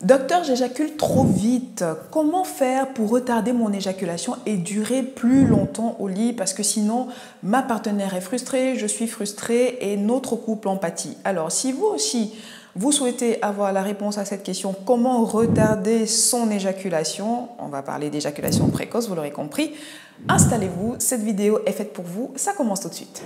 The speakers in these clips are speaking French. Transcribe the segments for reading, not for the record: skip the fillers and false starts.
Docteur, j'éjacule trop vite. Comment faire pour retarder mon éjaculation et durer plus longtemps au lit? Parce que sinon, ma partenaire est frustrée, je suis frustrée et notre couple en pâtit. Alors, si vous aussi, vous souhaitez avoir la réponse à cette question, comment retarder son éjaculation? On va parler d'éjaculation précoce, vous l'aurez compris. Installez-vous, cette vidéo est faite pour vous. Ça commence tout de suite.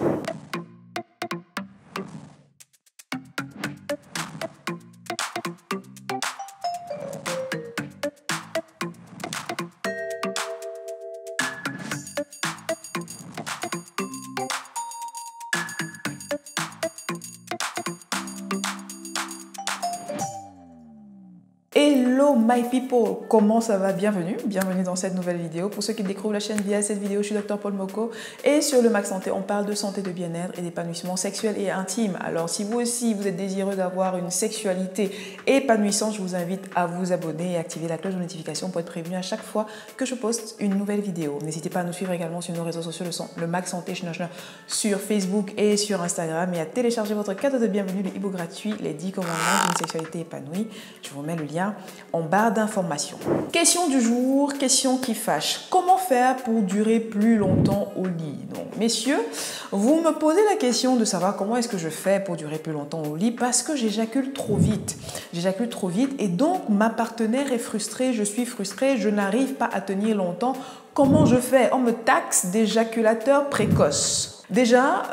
Hello my people, comment ça va? Bienvenue dans cette nouvelle vidéo. Pour ceux qui découvrent la chaîne via cette vidéo, je suis Dr Paul Moko et sur le Max Santé, on parle de santé, de bien-être et d'épanouissement sexuel et intime. Alors si vous aussi, vous êtes désireux d'avoir une sexualité épanouissante, je vous invite à vous abonner et activer la cloche de notification pour être prévenu à chaque fois que je poste une nouvelle vidéo. N'hésitez pas à nous suivre également sur nos réseaux sociaux, le Max Santé sur Facebook et sur Instagram et à télécharger votre cadeau de bienvenue, le e-book gratuit, les 10 commandements d'une sexualité épanouie. Je vous mets le lien en barre d'informations. Question du jour, question qui fâche. Comment faire pour durer plus longtemps au lit? Donc, messieurs, vous me posez la question de savoir comment est-ce que je fais pour durer plus longtemps au lit parce que j'éjacule trop vite. J'éjacule trop vite et donc ma partenaire est frustrée, je suis frustrée, je n'arrive pas à tenir longtemps. Comment je fais? On me taxe d'éjaculateur précoce. Déjà,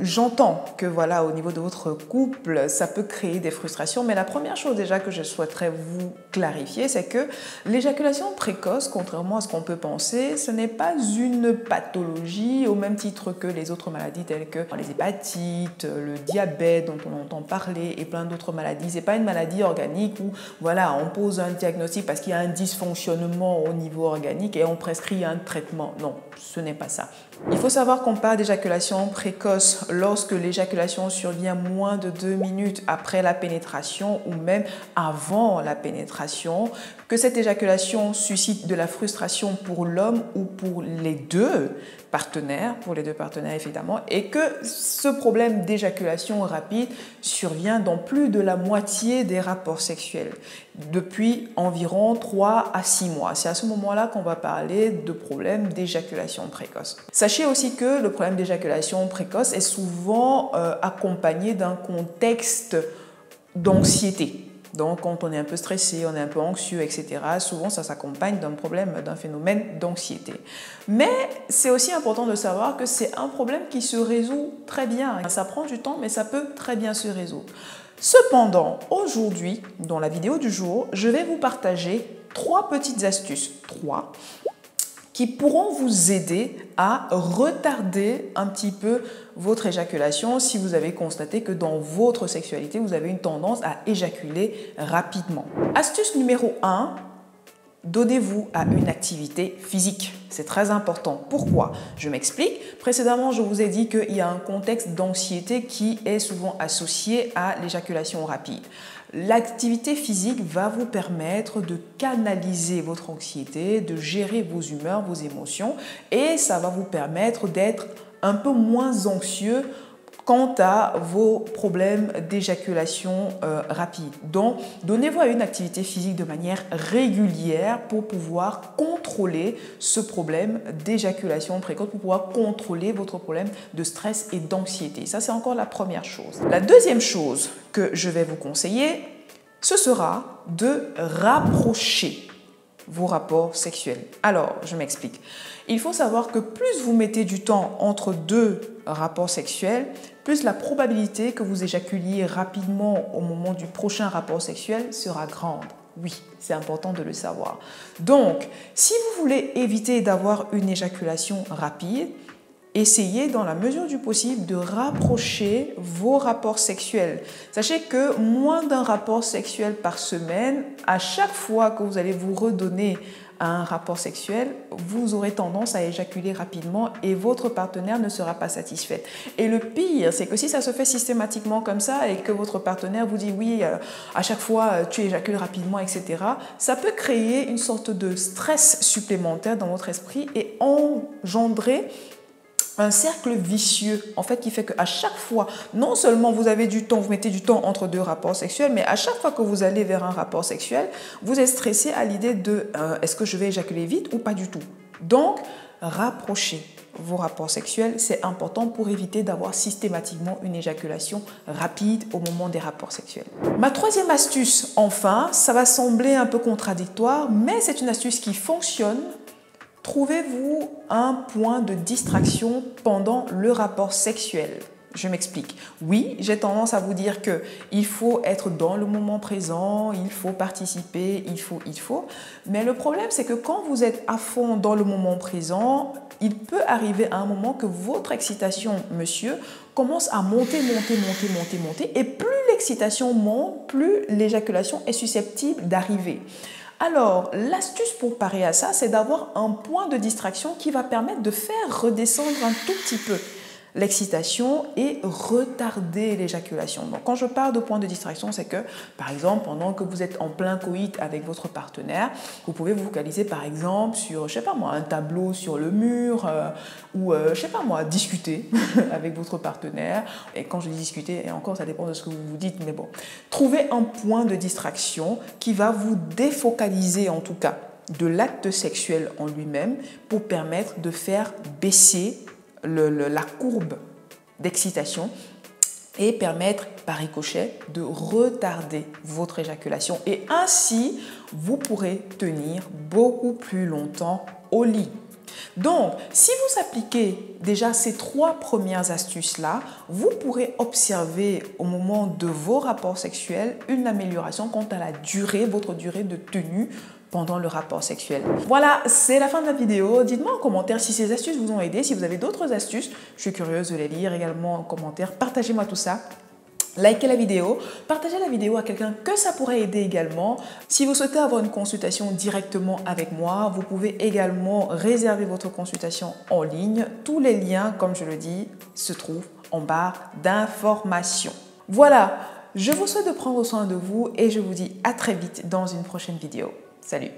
j'entends que voilà, au niveau de votre couple, ça peut créer des frustrations, mais la première chose déjà que je souhaiterais vous clarifier, c'est que l'éjaculation précoce, contrairement à ce qu'on peut penser, ce n'est pas une pathologie au même titre que les autres maladies telles que les hépatites, le diabète dont on entend parler et plein d'autres maladies. Ce n'est pas une maladie organique où voilà, on pose un diagnostic parce qu'il y a un dysfonctionnement au niveau organique et on prescrit un traitement. Non, ce n'est pas ça. Il faut savoir qu'on parle d'éjaculation précoce lorsque l'éjaculation survient moins de 2 minutes après la pénétration ou même avant la pénétration, que cette éjaculation suscite de la frustration pour l'homme ou pour les deux partenaires, évidemment, et que ce problème d'éjaculation rapide survient dans plus de la moitié des rapports sexuels depuis environ 3 à 6 mois. C'est à ce moment-là qu'on va parler de problème d'éjaculation précoce. Sachez aussi que le problème d'éjaculation précoce est souvent accompagné d'un contexte d'anxiété. Donc, quand on est un peu stressé, on est un peu anxieux, etc., souvent, ça s'accompagne d'un problème, d'un phénomène d'anxiété. Mais c'est aussi important de savoir que c'est un problème qui se résout très bien. Ça prend du temps, mais ça peut très bien se résoudre. Cependant, aujourd'hui, dans la vidéo du jour, je vais vous partager 3 petites astuces, qui pourront vous aider à retarder un petit peu votre éjaculation si vous avez constaté que dans votre sexualité, vous avez une tendance à éjaculer rapidement. Astuce numéro 1, donnez-vous à une activité physique. C'est très important. Pourquoi? Je m'explique. Précédemment, je vous ai dit qu'il y a un contexte d'anxiété qui est souvent associé à l'éjaculation rapide. L'activité physique va vous permettre de canaliser votre anxiété, de gérer vos humeurs, vos émotions et ça va vous permettre d'être un peu moins anxieux quant à vos problèmes d'éjaculation rapide. Donc, donnez-vous à une activité physique de manière régulière pour pouvoir contrôler ce problème d'éjaculation précoce, pour pouvoir contrôler votre problème de stress et d'anxiété. Ça, c'est encore la première chose. La deuxième chose que je vais vous conseiller, ce sera de rapprocher vos rapports sexuels. Alors, je m'explique. Il faut savoir que plus vous mettez du temps entre 2 rapports sexuels, plus la probabilité que vous éjaculiez rapidement au moment du prochain rapport sexuel sera grande. Oui, c'est important de le savoir. Donc, si vous voulez éviter d'avoir une éjaculation rapide, essayez dans la mesure du possible de rapprocher vos rapports sexuels. Sachez que moins d'un rapport sexuel par semaine, à chaque fois que vous allez vous redonner à un rapport sexuel, vous aurez tendance à éjaculer rapidement et votre partenaire ne sera pas satisfait. Et le pire, c'est que si ça se fait systématiquement comme ça et que votre partenaire vous dit oui, à chaque fois tu éjacules rapidement, etc., ça peut créer une sorte de stress supplémentaire dans votre esprit et engendrer un cercle vicieux, en fait, qui fait qu'à chaque fois, non seulement vous avez du temps, vous mettez du temps entre deux rapports sexuels, mais à chaque fois que vous allez vers un rapport sexuel, vous êtes stressé à l'idée de est-ce que je vais éjaculer vite ou pas du tout. Donc, rapprochez vos rapports sexuels, c'est important pour éviter d'avoir systématiquement une éjaculation rapide au moment des rapports sexuels. Ma troisième astuce, enfin, ça va sembler un peu contradictoire, mais c'est une astuce qui fonctionne. Trouvez-vous un point de distraction pendant le rapport sexuel. Je m'explique. Oui, j'ai tendance à vous dire qu'il faut être dans le moment présent, il faut participer, il faut. Mais le problème, c'est que quand vous êtes à fond dans le moment présent, il peut arriver à un moment que votre excitation, monsieur, commence à monter. Et plus l'excitation monte, plus l'éjaculation est susceptible d'arriver. Alors, l'astuce pour parer à ça, c'est d'avoir un point de distraction qui va permettre de faire redescendre un tout petit peu l'excitation et retarder l'éjaculation. Donc, quand je parle de point de distraction, c'est que, par exemple, pendant que vous êtes en plein coït avec votre partenaire, vous pouvez vous focaliser, par exemple, sur, je sais pas moi, un tableau sur le mur ou, je sais pas moi, discuter avec votre partenaire. Et quand je dis discuter, et encore, ça dépend de ce que vous vous dites, mais bon, trouvez un point de distraction qui va vous défocaliser, en tout cas, de l'acte sexuel en lui-même pour permettre de faire baisser la courbe d'excitation et permettre par ricochet de retarder votre éjaculation. Et ainsi, vous pourrez tenir beaucoup plus longtemps au lit. Donc, si vous appliquez déjà ces 3 premières astuces-là, vous pourrez observer au moment de vos rapports sexuels une amélioration quant à la durée, votre durée de tenue pendant le rapport sexuel. Voilà, c'est la fin de la vidéo. Dites-moi en commentaire si ces astuces vous ont aidé, si vous avez d'autres astuces. Je suis curieuse de les lire également en commentaire. Partagez-moi tout ça. Likez la vidéo, partagez la vidéo à quelqu'un que ça pourrait aider également. Si vous souhaitez avoir une consultation directement avec moi, vous pouvez également réserver votre consultation en ligne. Tous les liens, comme je le dis, se trouvent en barre d'informations. Voilà, je vous souhaite de prendre soin de vous et je vous dis à très vite dans une prochaine vidéo. Salut!